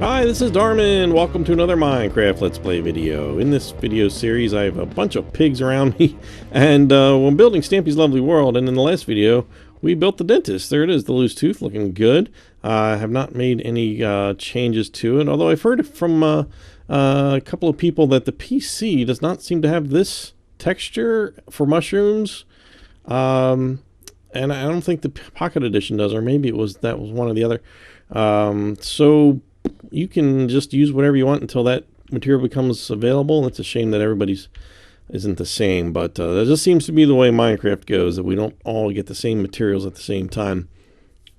Hi, this is Darman. Welcome to another Minecraft Let's Play video. In this video series, I have a bunch of pigs around me, and I'm building Stampy's Lovely World, and in the last video, we built the dentist. There it is, the loose tooth, looking good. I have not made any changes to it, although I've heard from a couple of people that the PC does not seem to have this texture for mushrooms, and I don't think the Pocket Edition does, or maybe that was one or the other. So you can just use whatever you want until that material becomes available. It's a shame that everybody's isn't the same, but that just seems to be the way Minecraft goes, that we don't all get the same materials at the same time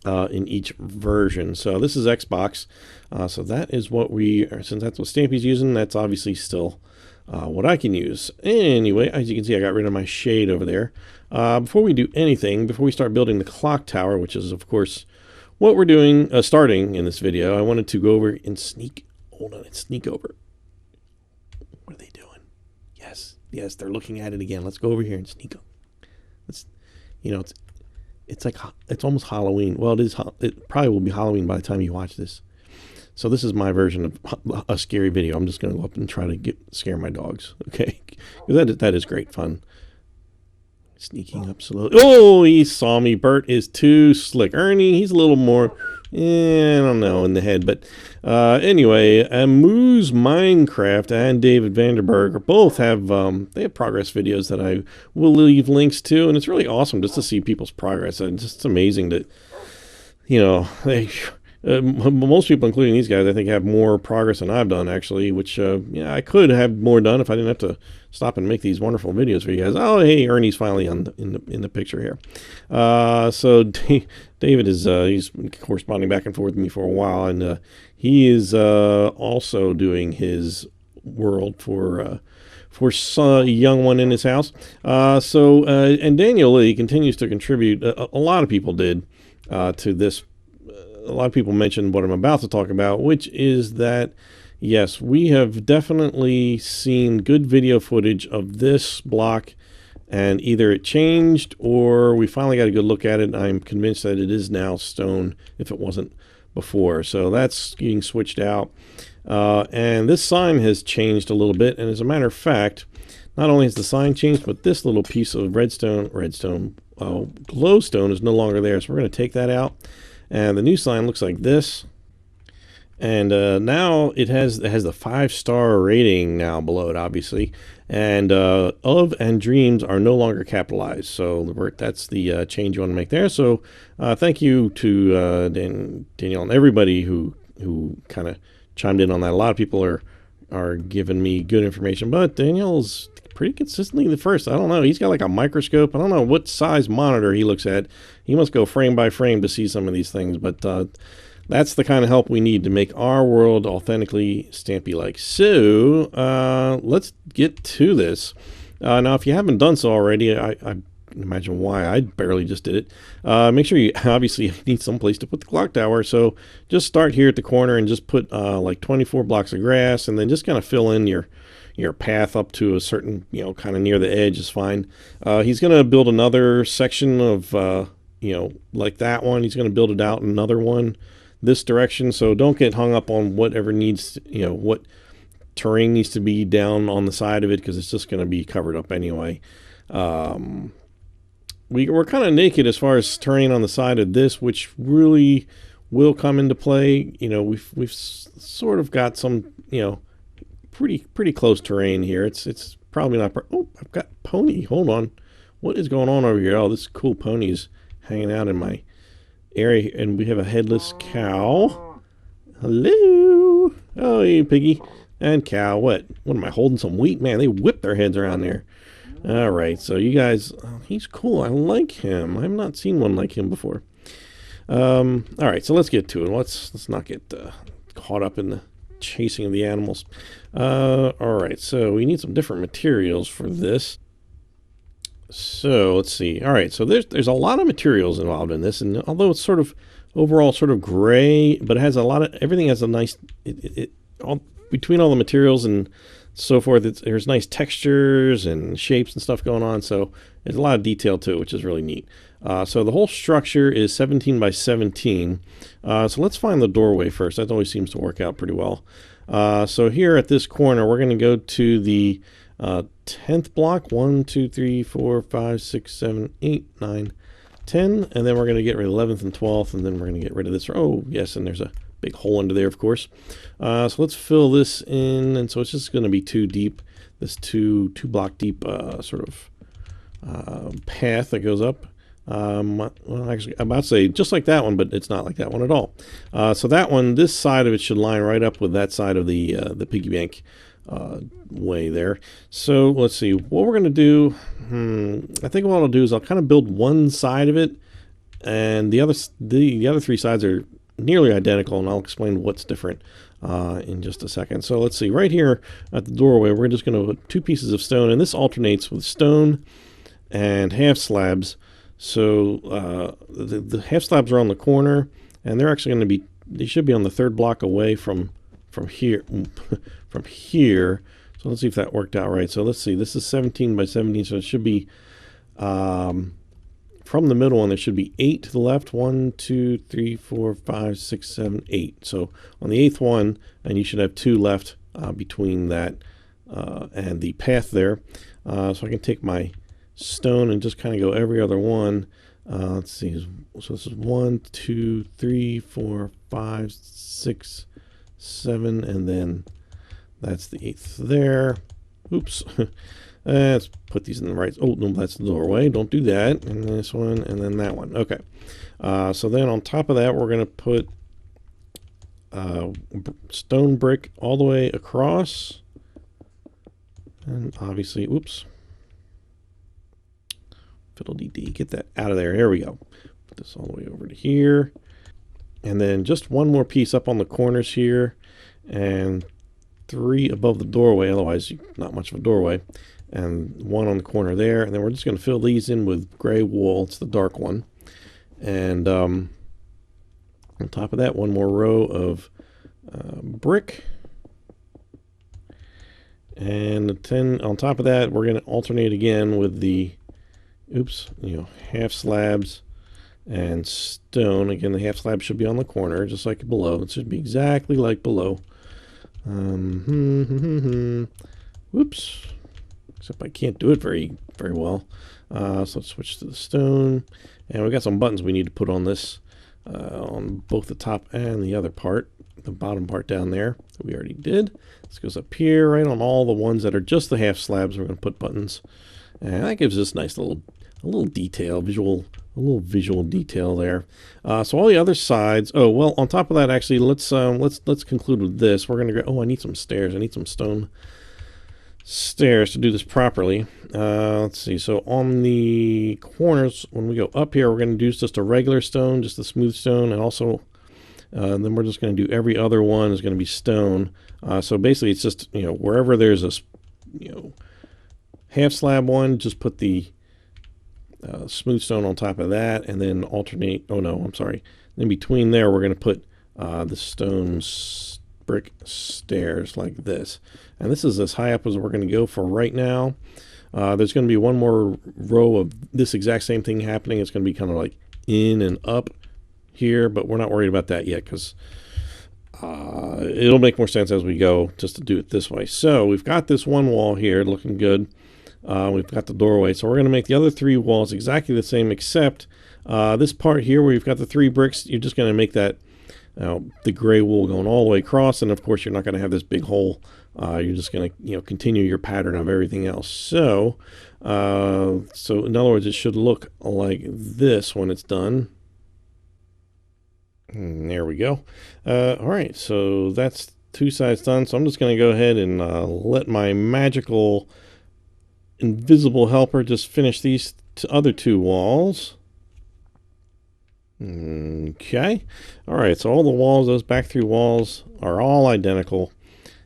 in each version. So this is Xbox, so that is what since that's what Stampy's using, that's obviously still what I can use. Anyway, as you can see, I got rid of my shade over there. Before we do anything, before we start building the clock tower, which is of course what we're doing, starting in this video, I wanted to go over and sneak over. What are they doing? Yes, they're looking at it again. Let's go over here and sneak up. It's almost Halloween. Well, it probably will be Halloween by the time you watch this. So this is my version of a scary video. I'm just going to go up and try to scare my dogs. Okay, that is great fun. Sneaking up slowly. Oh, he saw me. Bert is too slick. Ernie, he's a little more, I don't know, in the head. But anyway, Moose Minecraft and David Vanderberg both have they have progress videos that I will leave links to, and it's really awesome just to see people's progress. And it's just amazing that most people, including these guys, I think have more progress than I've done, actually, which I could have more done if I didn't have to stop and make these wonderful videos for you guys. Oh, hey, Ernie's finally in the picture here. So David is he's corresponding back and forth with me for a while, and he is also doing his world for a young one in his house. And Daniel Lee continues to contribute. A lot of people did to this. A lot of people mentioned what I'm about to talk about, which is that, yes, we have definitely seen good video footage of this block, and either it changed or we finally got a good look at it. I'm convinced that it is now stone if it wasn't before. So that's getting switched out. And this sign has changed a little bit. And as a matter of fact, not only has the sign changed, but this little piece of glowstone is no longer there. So we're going to take that out. And the new sign looks like this, and now it has the 5-star rating now below it, obviously, and of and dreams are no longer capitalized. So that's the change you want to make there. So thank you to Danielle and everybody who kind of chimed in on that. A lot of people are giving me good information, but Danielle's pretty consistently the first. I don't know. He's got like a microscope. I don't know what size monitor he looks at. He must go frame by frame to see some of these things, but that's the kind of help we need to make our world authentically Stampy-like. So let's get to this. Now, if you haven't done so already, I imagine why. I barely just did it. Make sure you obviously need some place to put the clock tower. So just start here at the corner and just put like 24 blocks of grass, and then just kind of fill in your path up to a certain, kind of near the edge is fine. He's going to build another section of, like that one. He's going to build it out another one this direction. So don't get hung up on whatever needs, what terrain needs to be down on the side of it, because it's just going to be covered up anyway. We're kind of naked as far as terrain on the side of this, which really will come into play. We've sort of got some, pretty close terrain here. It's probably not. Oh, I've got pony. Hold on. What is going on over here? Oh, this cool pony is hanging out in my area, and we have a headless cow. Hello. Oh, hey, piggy and cow. What am I holding? Some wheat? Man, they whip their heads around there. All right, so you guys, he's cool. I like him. I've not seen one like him before. All right, so let's get to it. Let's not get caught up in the chasing of the animals. All right, so we need some different materials for this. So let's see. All right, so there's a lot of materials involved in this, and although it's sort of overall sort of gray, but it has everything has a nice between all the materials and so forth. There's nice textures and shapes and stuff going on, so there's a lot of detail to it, which is really neat. So the whole structure is 17 by 17. So let's find the doorway first. That always seems to work out pretty well. So here at this corner, we're going to go to the 10th block. 1, 2, 3, 4, 5, 6, 7, 8, 9, 10. And then we're going to get rid of 11th and 12th. And then we're going to get rid of this. Oh, yes, and there's a big hole under there, of course. So let's fill this in. And so it's just going to be 2 deep. This two block deep sort of path that goes up. Well, actually, I'm about to say just like that one, but it's not like that one at all. So that one, this side of it should line right up with that side of the piggy bank way there. So let's see what we're going to do. I think what I'll do is I'll kind of build one side of it, and the other 3 sides are nearly identical, and I'll explain what's different in just a second. So let's see, right here at the doorway, we're just going to put 2 pieces of stone, and this alternates with stone and half slabs. So the half slabs are on the corner, and they're actually going to be, they should be on the 3rd block away from here. From here. So let's see if that worked out right. So let's see, this is 17 by 17, so it should be from the middle one, there should be 8 to the left. 1, 2, 3, 4, 5, 6, 7, 8. So on the 8th one, and you should have 2 left between that and the path there. So I can take my stone and just kind of go every other one. Let's see, so this is 1, 2, 3, 4, 5, 6, 7, and then that's the 8th there. Oops. Let's put these in the right. Oh, no, that's the doorway. Don't do that. And this one, and then that one. Okay. So then on top of that, we're going to put stone brick all the way across. And obviously, oops. Fiddle-dee-dee. Get that out of there. There we go. Put this all the way over to here. And then just one more piece up on the corners here. And 3 above the doorway. Otherwise, not much of a doorway. And 1 on the corner there, and then we're just going to fill these in with gray wool. It's the dark one. And on top of that, 1 more row of brick. And 10 on top of that, we're going to alternate again with the half slabs and stone. Again, the half slab should be on the corner, just like below. It should be exactly like below. Whoops. Except I can't do it very well. So let's switch to the stone. And we got some buttons we need to put on this, on both the top and the other part, the bottom part down there. We already did. This goes up here, right on all the ones that are just the half slabs. We're going to put buttons, and that gives us nice little detail, a little visual detail there. So all the other sides. Oh well, on top of that, actually, let's conclude with this. We're going to go. Oh, I need some stairs. I need some stone stairs to do this properly. Let's see, so on the corners, when we go up here, we're going to do just a regular stone, just a smooth stone, and also then we're just going to do every other one is going to be stone. So basically it's just, wherever there's a half slab one, just put the smooth stone on top of that, and then alternate. Oh no, I'm sorry, in between there we're going to put the stone brick stairs like this. And this is as high up as we're going to go for right now. There's going to be 1 more row of this exact same thing happening. It's going to be kind of like in and up here, but we're not worried about that yet because it'll make more sense as we go just to do it this way. So we've got this one wall here looking good. We've got the doorway. So we're going to make the other 3 walls exactly the same, except this part here where you've got the 3 bricks, you're just going to make that the gray wool going all the way across, and of course you're not going to have this big hole. You're just going to continue your pattern of everything else. So in other words, it should look like this when it's done. And there we go. All right, so that's 2 sides done. So I'm just going to go ahead and let my magical invisible helper just finish these other 2 walls. Okay. All right, so all the walls, those back 3 walls are all identical.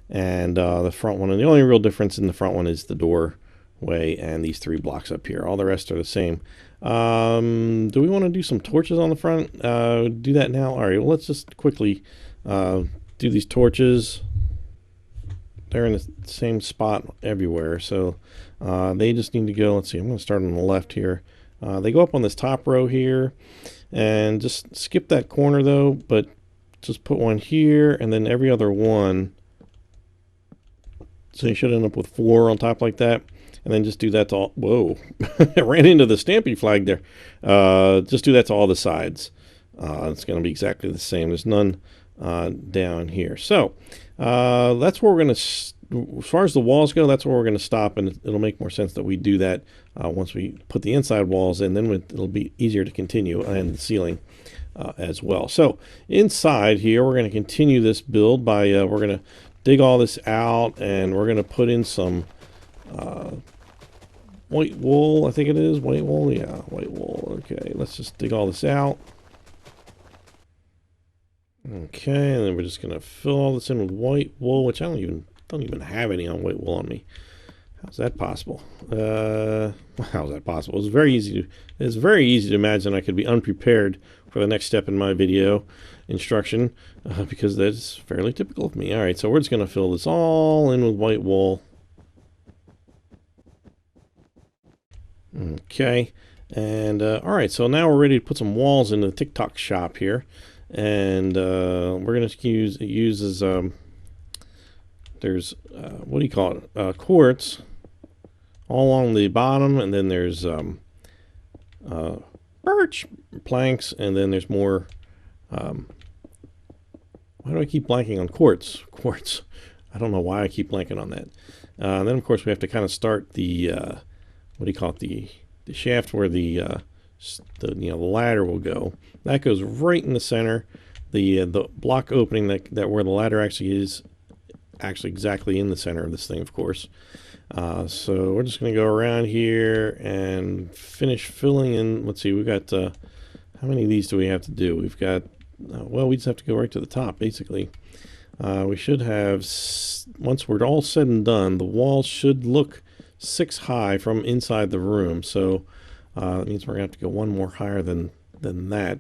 And the front one, and the only real difference in the front one is the doorway and these 3 blocks up here. All the rest are the same. Do we want to do some torches on the front? Do that now? All right, well, let's just quickly do these torches. They're in the same spot everywhere, so they just need to go. Let's see, I'm going to start on the left here. They go up on this top row here, and just skip that corner though, but just put one here and then every other one. So you should end up with 4 on top like that. And then just do that to all, whoa, I ran into the Stampy flag there. Just do that to all the sides. It's going to be exactly the same. There's none down here. So that's where we're going to, as far as the walls go, that's where we're going to stop, and it'll make more sense that we do that once we put the inside walls in. Then it'll be easier to continue, and the ceiling as well. So inside here, we're going to continue this build by, we're going to dig all this out, and we're going to put in some white wool, I think it is. White wool, yeah, white wool. Okay, let's just dig all this out. Okay, and then we're just gonna fill all this in with white wool, which I don't even have any on white wool on me. How's that possible? How's that possible? It's very easy to imagine I could be unprepared for the next step in my video instruction, because that's fairly typical of me. All right, so we're just gonna fill this all in with white wool. Okay, and all right, so now we're ready to put some walls into the Tick Tock Shop here, and we're going to use as there's what do you call it? Quartz all along the bottom, and then there's birch planks, and then there's more. Why do I keep blanking on quartz? Quartz. I don't know why I keep blanking on that. And then of course we have to kind of start the what do you call it, the shaft where the ladder will go. That goes right in the center. The block opening that where the ladder actually is, actually exactly in the center of this thing, of course. So we're just going to go around here and finish filling in. Let's see, we've got how many of these do we have to do? We've got well, we just have to go right to the top basically. We should have, once we're all said and done, the walls should look 6 high from inside the room. So it means we're gonna have to go one more higher than that,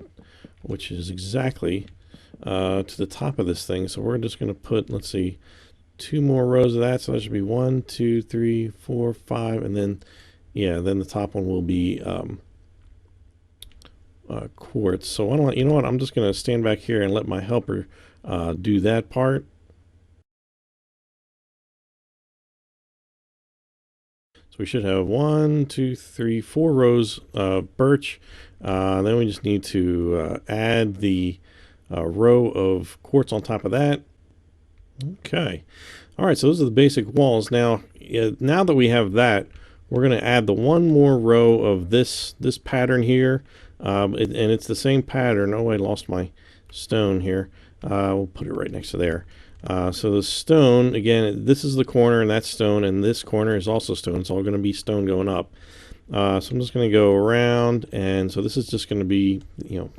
which is exactly to the top of this thing. So we're just gonna put, let's see, 2 more rows of that. So that should be 1, 2, 3, 4, 5, and then yeah, then the top one will be quartz. So why don't you know what? I'm just gonna stand back here and let my helper do that part. So we should have 1, 2, 3, 4 rows of birch. Then we just need to add the row of quartz on top of that. Okay. All right, so those are the basic walls. Now, now that we have that, we're going to add the 1 more row of this pattern here. And it's the same pattern. Oh, I lost my stone here. We'll put it right next to there. So the stone, again, this is the corner, and that's stone, and this corner is also stone. It's all going to be stone going up. So I'm just going to go around, and so this is just going to be,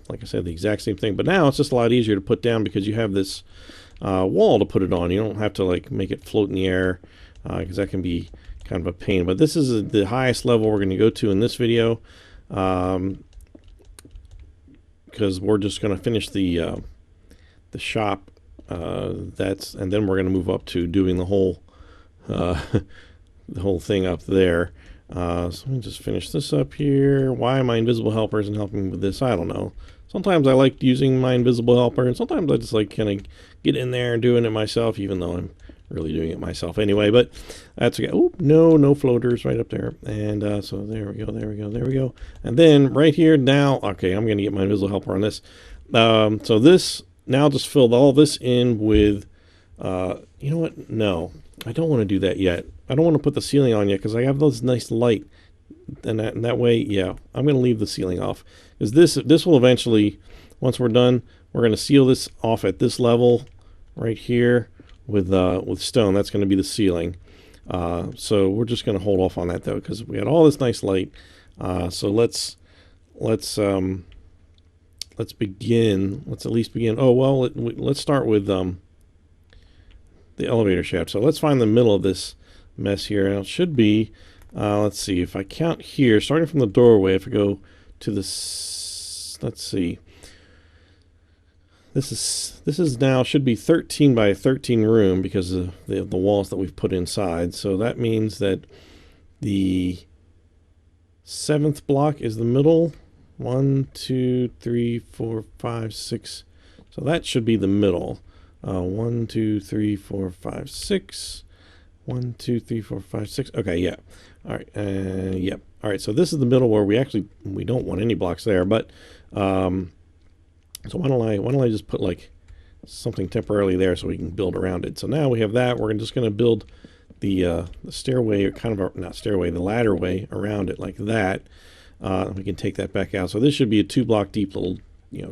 like I said, the exact same thing. But now it's just a lot easier to put down because you have this wall to put it on. You don't have to like make it float in the air because that can be kind of a pain. But this is the highest level we're going to go to in this video because we're just going to finish the shop. And then we're going to move up to doing the whole thing up there. So let me just finish this up here. Why my invisible helper isn't helping me with this, I don't know. Sometimes I like using my invisible helper, and sometimes I just like kind of get in there and doing it myself, even though I'm really doing it myself anyway. But that's okay. Oh, no floaters right up there. And so there we go. And then right here now, okay, I'm going to get my invisible helper on this. So this. Now just fill all this in with, you know what? No, I don't want to do that yet. I don't want to put the ceiling on yet because I have this nice light. And that way, yeah, I'm going to leave the ceiling off. Because this will eventually, once we're done, we're going to seal this off at this level right here with stone. That's going to be the ceiling. So we're just going to hold off on that though because we had all this nice light. So let's begin. Let's at least begin. Oh, well, let's start with the elevator shaft. So let's find the middle of this mess here. And it should be, let's see, if I count here, starting from the doorway, if I go to this, let's see. This is now should be 13 by 13 room because of the walls that we've put inside. So that means that the 7th block is the middle. 1, 2, 3, 4, 5, 6. So that should be the middle. 1, 2, 3, 4, 5, 6. 1, 2, 3, 4, 5, 6. Okay, yeah. All right. Yep. All right. So this is the middle where we don't want any blocks there, but so why don't I just put like something temporarily there so we can build around it. So now we have that. We're just going to build the stairway, or kind of not stairway, the ladder way around it like that. We can take that back out. So this should be a 2-block deep little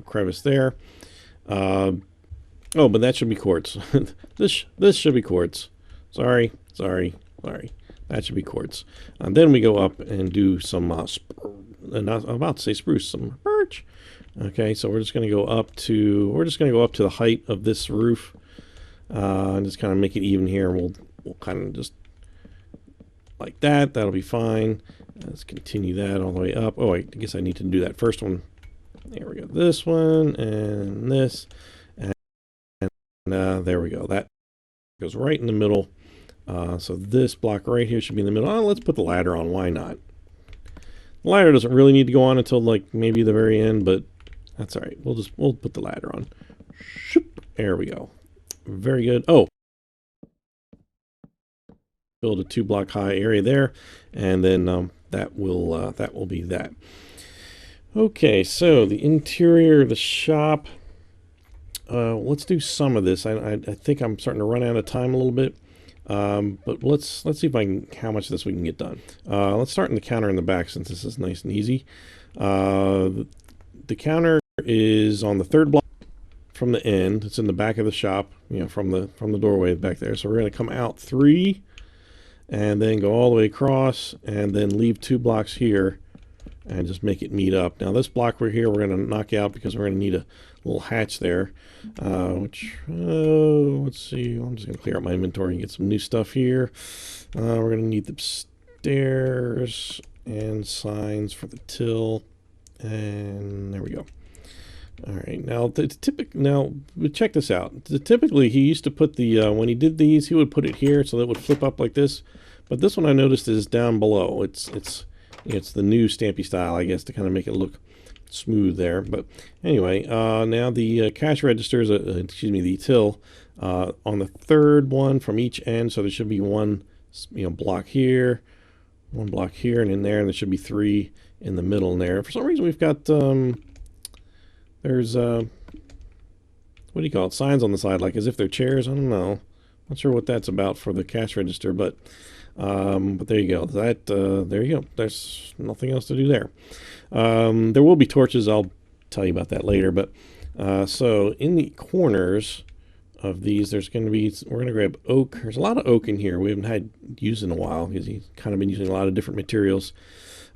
crevice there. Oh, but that should be quartz. this should be quartz. Sorry. That should be quartz. And then we go up and do some I'm about to say spruce, some birch. Okay, so we're just going to go up to the height of this roof, and just kind of make it even here. We'll kind of just like that. That'll be fine. Let's continue that all the way up. Oh, I guess I need to do that first one. There we go. This one and this, and there we go. That goes right in the middle. So this block right here should be in the middle. Oh, let's put the ladder on. Why not? The ladder doesn't really need to go on until like maybe the very end, but that's all right. We'll put the ladder on. Shoop. There we go. Very good. Oh, build a 2-block high area there, and then that will be that. Okay, so the interior of the shop. Let's do some of this. I think I'm starting to run out of time a little bit. But let's see if how much of this we can get done. Let's start in the counter in the back, since this is nice and easy. The counter is on the 3rd block from the end. It's in the back of the shop, from the doorway back there. So we're going to come out 3, and then go all the way across, and then leave 2 blocks here, and just make it meet up. Now this block we're going to knock out because we're going to need a little hatch there, let's see, I'm just going to clear out my inventory and get some new stuff here. We're going to need the stairs and signs for the till, and there we go. All right, now check this out. Typically he used to put the when he did these, he would put it here so that it would flip up like this, but this one I noticed is down below. It's the new Stampy style, I guess, to kind of make it look smooth there. But anyway, now the cash registers, the till, on the 3rd one from each end. So there should be one, block here, one block here, and in there, and there should be 3 in the middle in there. For some reason, we've got there's what do you call it? Signs on the side, like as if they're chairs. I don't know. Not sure what that's about for the cash register, but there you go. There you go. There's nothing else to do there. There will be torches. I'll tell you about that later. But so in the corners of these, we're going to grab oak. There's a lot of oak in here. We haven't had used in a while because he's kind of been using a lot of different materials.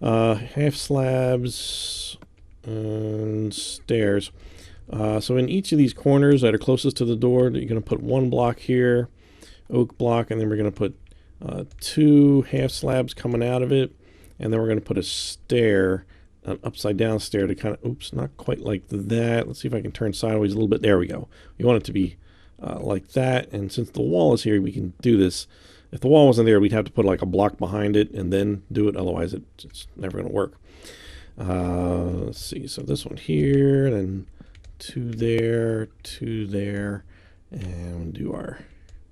Half slabs and stairs. So in each of these corners that are closest to the door, you're going to put 1 block here, oak block, and then we're going to put 2 half slabs coming out of it, and then we're going to put a stair, an upside down stair to kind of, oops, not quite like that. Let's see if I can turn sideways a little bit. There we go. We want it to be like that, and since the wall is here, we can do this. If the wall wasn't there, we'd have to put like a block behind it and then do it. Otherwise, it's never going to work. Let's see. So this one here, then 2 there, 2 there, and do our,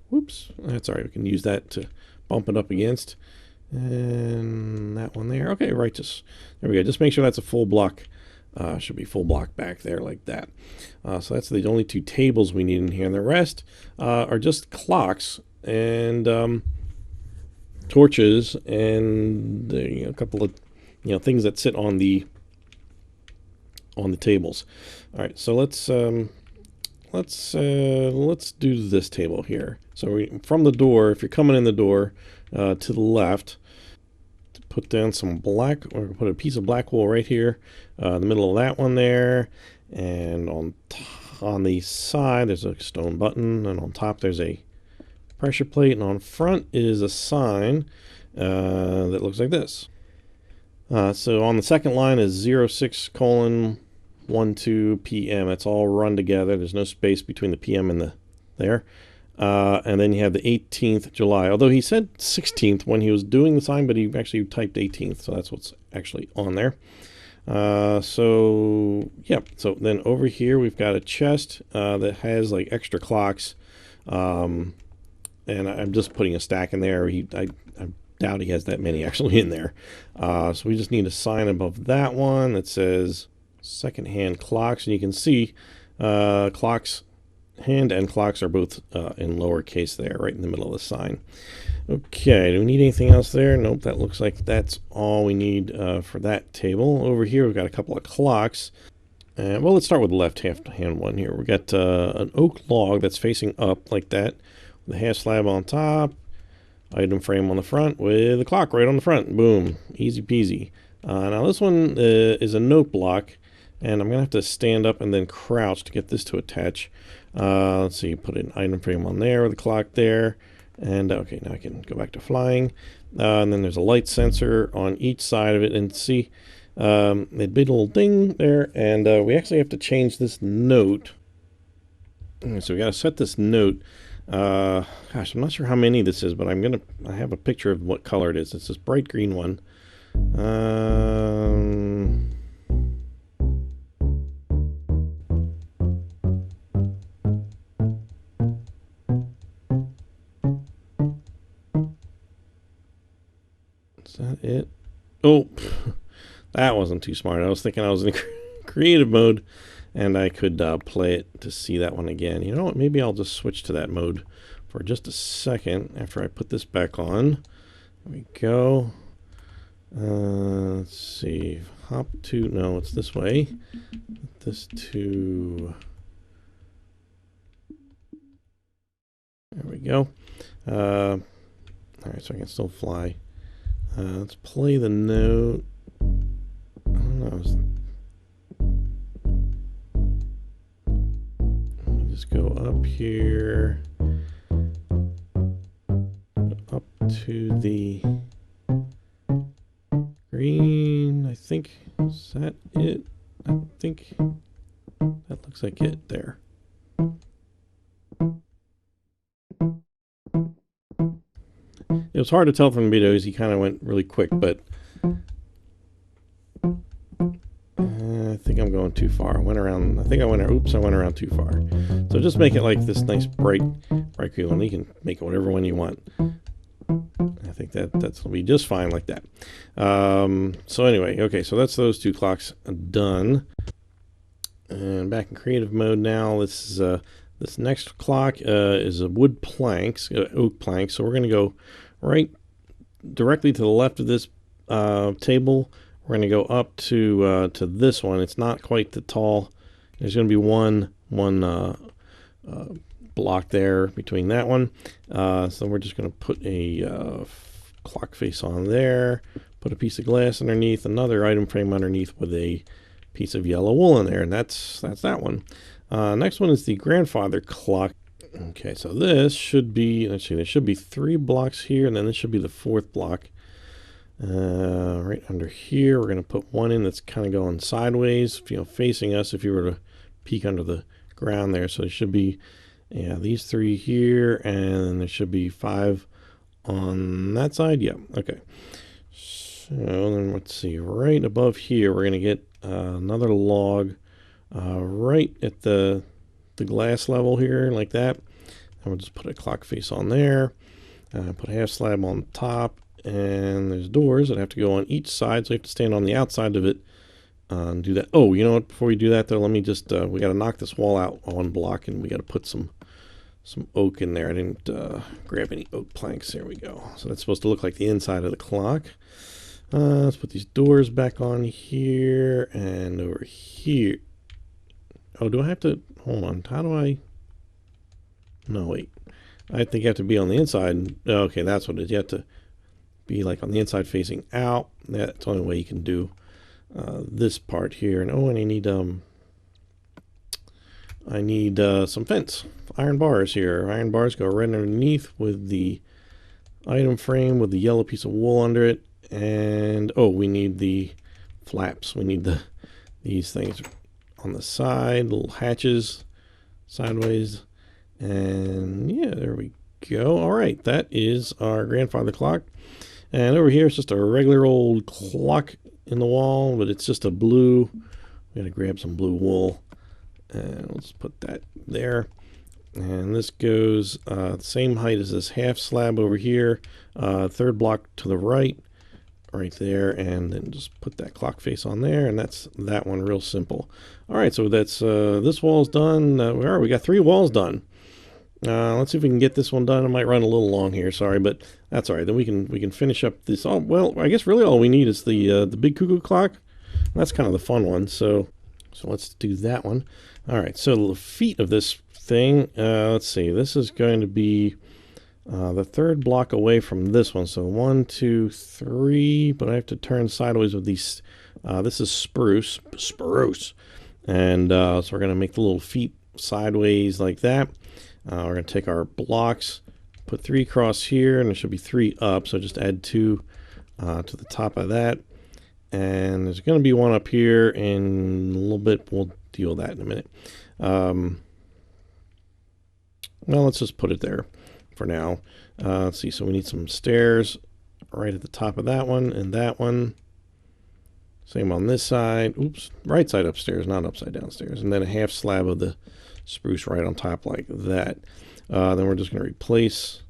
whoops, that's all right. We can use that to bump it up against, and that one there. Okay, right, there we go. Just make sure that's a full block. Should be full block back there like that. So that's the only 2 tables we need in here, and the rest are just clocks and torches and a couple of things that sit on the tables. All right, so let's do this table here. So from the door, if you're coming in the door to the left, put down some black, or put a piece of black wool right here, in the middle of that one there, and on the side there's a stone button, and on top there's a pressure plate, and on front is a sign that looks like this. So on the second line is 06:12 p.m. It's all run together. There's no space between the PM and the there. And then you have the 18th July. Although he said 16th when he was doing the sign, but he actually typed 18th, so that's what's actually on there. So yeah, so then over here we've got a chest that has like extra clocks, and I'm just putting a stack in there. I doubt he has that many actually in there. So we just need a sign above that one that says secondhand clocks, and you can see clocks, hand and clocks are both in lowercase there, right in the middle of the sign. Okay, do we need anything else there? Nope, that looks like that's all we need for that table. Over here, we've got a couple of clocks. Well, let's start with the left-hand one here. We've got an oak log that's facing up like that, with a half slab on top, item frame on the front, with a clock right on the front. Boom, easy peasy. Now this one is a note block, and I'm going to have to stand up and then crouch to get this to attach. Let's see, put an item frame on there with a clock there. And okay, now I can go back to flying. And then there's a light sensor on each side of it. And see, it big little ding there. And we actually have to change this note. So we got to set this note. Gosh, I'm not sure how many this is, but I have a picture of what color it is. It's this bright green one. Is that it? Oh, that wasn't too smart. I was thinking I was in creative mode and I could play it to see that one again. You know what? Maybe I'll just switch to that mode for just a second after I put this back on. There we go. Let's see. Hop to, no, it's this way. This to, there we go. All right, so I can still fly. Let's play the note. I don't know. Let me just go up here. Up to the green, I think. Is that it? I think that looks like it there. It was hard to tell from the videos. He kind of went really quick, but I think I'm going too far. I went around around too far. So just make it like this nice bright green one. You can make it whatever one you want. I think that's will be just fine like that. So anyway, okay, so that's those two clocks done. And back in creative mode now. This next clock is a wood planks, oak plank. So we're going to go right directly to the left of this table. We're going to go up to this one. It's not quite that tall. There's going to be one block there between that one. So we're just going to put a clock face on there, put a piece of glass underneath, another item frame underneath with a piece of yellow wool in there, and that's that one. Next one is the grandfather clock. Okay, so this should be, let's see, there should be 3 blocks here, and then this should be the 4th block. Right under here, we're going to put one in that's kind of going sideways, facing us if you were to peek under the ground there. So there should be, yeah, these 3 here, and there should be 5 on that side. Yeah, okay. So then let's see, right above here, we're going to get another log right at the glass level here, like that. And we'll just put a clock face on there. Put a half slab on top, and there's doors that have to go on each side, so you have to stand on the outside of it and do that. Oh, you know what? Before we do that, though, let me just we got to knock this wall out on block, and we got to put some oak in there. I didn't grab any oak planks. There we go. So that's supposed to look like the inside of the clock. Let's put these doors back on here and over here. Oh, do I have to, hold on, how do I, no, wait. I think you have to be on the inside. Okay, that's what it is. You have to be like on the inside facing out. That's the only way you can do this part here. And oh, and I need some fence. Iron bars here. Iron bars go right underneath with the item frame with the yellow piece of wool under it. And oh, we need the flaps. We need these things on the side, little hatches sideways. And yeah, there we go. All right, that is our grandfather clock. And over here, it's just a regular old clock in the wall, but it's just a blue. We gotta grab some blue wool, and let's put that there. And this goes same height as this half slab over here, third block to the right there, and then just put that clock face on there, and that's that one. Real simple. All right, so that's this wall's done. We got 3 walls done. Let's see if we can get this one done. I might run a little long here, sorry, but that's all right. Then we can finish up this. Oh, well, I guess really all we need is the big cuckoo clock. That's kind of the fun one. So let's do that one. All right. So the feet of this thing. Let's see. This is going to be the third block away from this one. So 1, 2, 3. But I have to turn sideways with these. This is spruce, and so we're going to make the little feet sideways like that. We're going to take our blocks, put 3 across here, and there should be 3 up. So just add 2 to the top of that. And there's going to be one up here in a little bit. We'll deal with that in a minute. Well, let's just put it there for now. Let's see. So we need some stairs right at the top of that one and that one. Same on this side. Oops. Right side upstairs, not upside downstairs. And then a half slab of the spruce right on top like that. Then we're just going to replace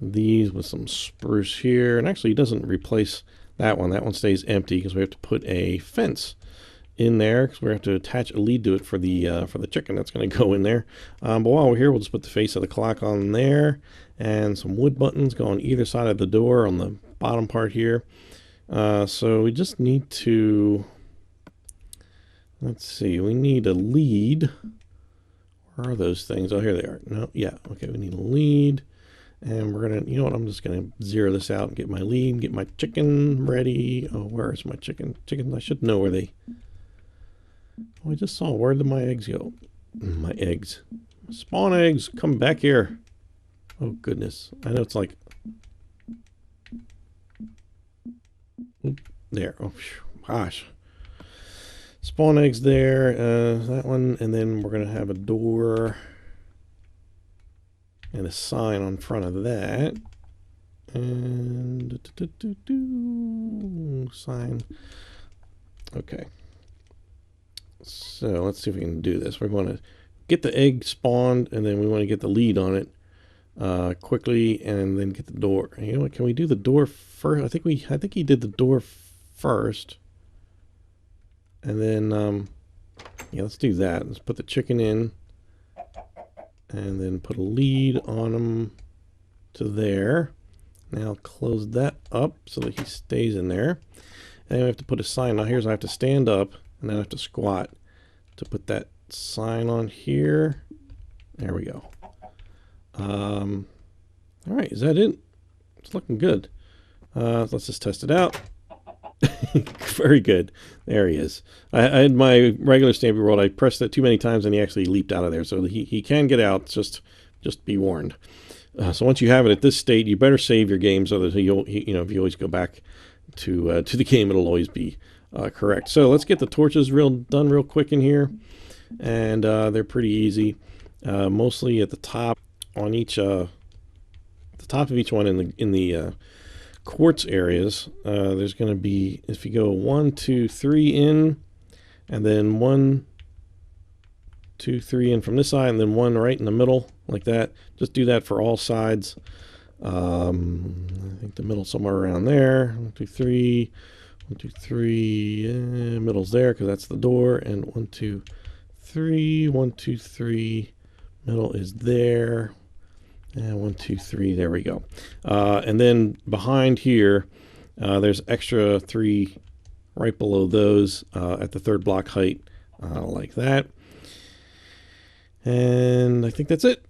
these with some spruce here. And actually, it doesn't replace that one. That one stays empty because we have to put a fence in there because we have to attach a lead to it for the chicken that's going to go in there. But while we're here, we'll just put the face of the clock on there and some wood buttons go on either side of the door on the bottom part here. So we just need to, let's see, we need a lead. Where are those things? Oh, here they are. No, yeah, okay, we need a lead. And we're going to, you know what, I'm just going to zero this out and get my lead, get my chicken ready. Oh, where is my chicken? Chicken, I should know where they, oh, I just saw, where did my eggs go? My eggs. Spawn eggs, come back here. Oh, goodness. I know it's like, there. Oh, gosh. Spawn eggs there, that one, and then we're going to have a door and a sign on front of that. And sign. Okay. So let's see if we can do this. We're going to get the egg spawned, and then we want to get the lead on it quickly, and then get the door. You know what? Can we do the door first? I think he did the door first. And then, yeah, let's do that. Let's put the chicken in and then put a lead on him to there. Now close that up so that he stays in there. And then we have to put a sign. Now here's, I have to stand up and then I have to squat to put that sign on here. There we go. All right, is that it? It's looking good. Let's just test it out. Very good. There he is. I had my regular Stampy World. I pressed it too many times and he actually leaped out of there. So he can get out. Just be warned. So once you have it at this state, you better save your game so that you'll, you know, if you always go back to the game, it'll always be correct. So let's get the torches done real quick in here, and they're pretty easy. Mostly at the top on each the top of each one in the quartz areas. There's going to be, if you go 1, 2, 3 in, and then 1, 2, 3 in from this side, and then 1 right in the middle like that. Just do that for all sides. I think the middle somewhere around there. 1, 2, 3. 1, 2, 3. Middle's there because that's the door. And 1, 2, 3. 1, 2, 3. Middle is there. And 1, 2, 3. There we go. And then behind here, there's extra 3 right below those at the third block height, like that. And I think that's it.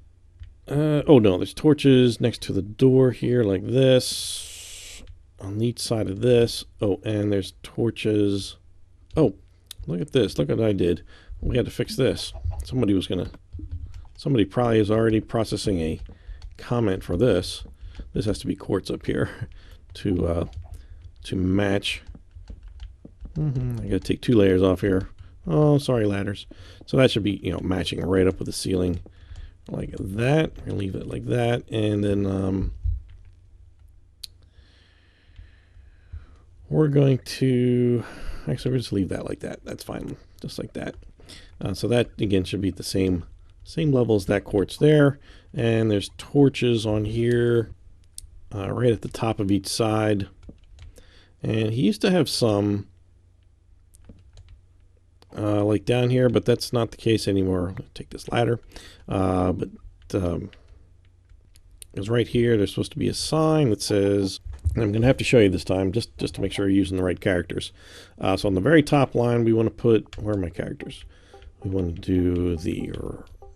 Oh no, there's torches next to the door here like this on each side of this. Oh, and there's torches. Oh, look at this. Look what I did. We had to fix this. Somebody probably is already processing a comment for this. This has to be quartz up here to match. I gotta take 2 layers off here. Oh, sorry, ladders. So that should be, you know, matching right up with the ceiling like that. We're gonna leave it like that, and then we're going to actually we'll just leave that like that. That's fine, just like that. So that again should be at the same level as that quartz there. And there's torches on here, right at the top of each side. And he used to have some like down here, but that's not the case anymore. I'll take this ladder, but it's right here. There's supposed to be a sign that says, and I'm going to have to show you this time just to make sure you're using the right characters. So on the very top line, we want to put, where are my characters? We want to do the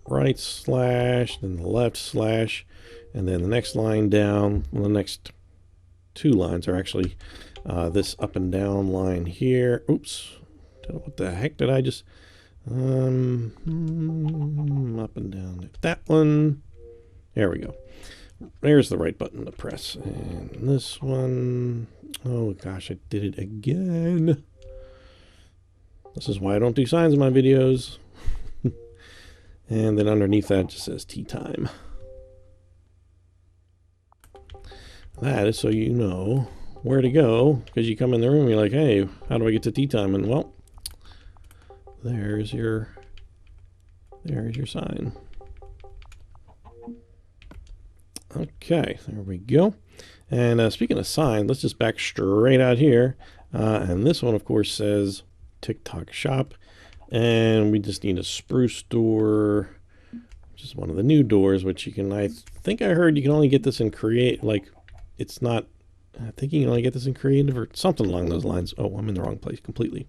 right slash, then the left slash, and then the next line down. Well, the next two lines are actually this up and down line here. Oops. What the heck did I just... up and down. That one. There we go. There's the right button to press. And this one... Oh gosh, I did it again. This is why I don't do signs in my videos. And then underneath that it just says tea time. That is so you know where to go, because you come in the room, you're like, hey, how do I get to tea time? And well, there's your sign. Okay, there we go. And speaking of sign, let's just back straight out here. And this one, of course, says Tick Tock Shop. And we just need a spruce door, which is one of the new doors, which you can, I think I heard you can only get this in create, like, it's not, I think you can only get this in creative or something along those lines. Oh, I'm in the wrong place completely.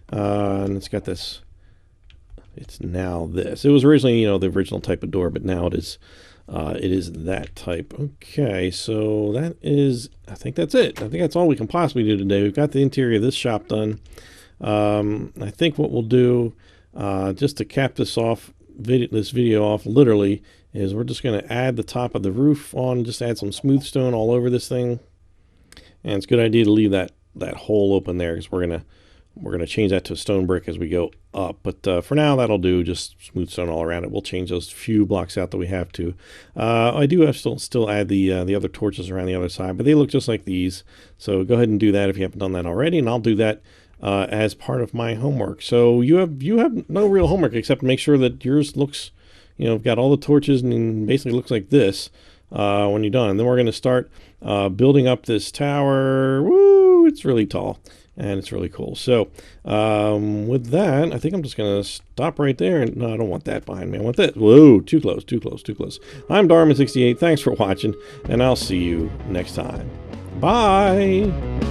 And it's got this, it's now this. It was originally, you know, the original type of door, but now it is that type. Okay, so that is, I think that's it. I think that's all we can possibly do today. We've got the interior of this shop done. I think what we'll do, just to cap this off, this video off literally, is we're just going to add the top of the roof on, just add some smooth stone all over this thing. And it's a good idea to leave that hole open there, because we're gonna change that to stone brick as we go up. But for now, that'll do. Just smooth stone all around it. We'll change those few blocks out that we have to. I do have still add the other torches around the other side, but they look just like these. So go ahead and do that if you haven't done that already, and I'll do that as part of my homework. So you have no real homework except to make sure that yours looks, you know, got all the torches and basically looks like this when you're done. And then we're going to start building up this tower. Woo! It's really tall. And it's really cool. So with that, I think I'm just going to stop right there. And no, I don't want that behind me. I want this. Whoa, too close, too close, too close. I'm Darman68. Thanks for watching, and I'll see you next time. Bye.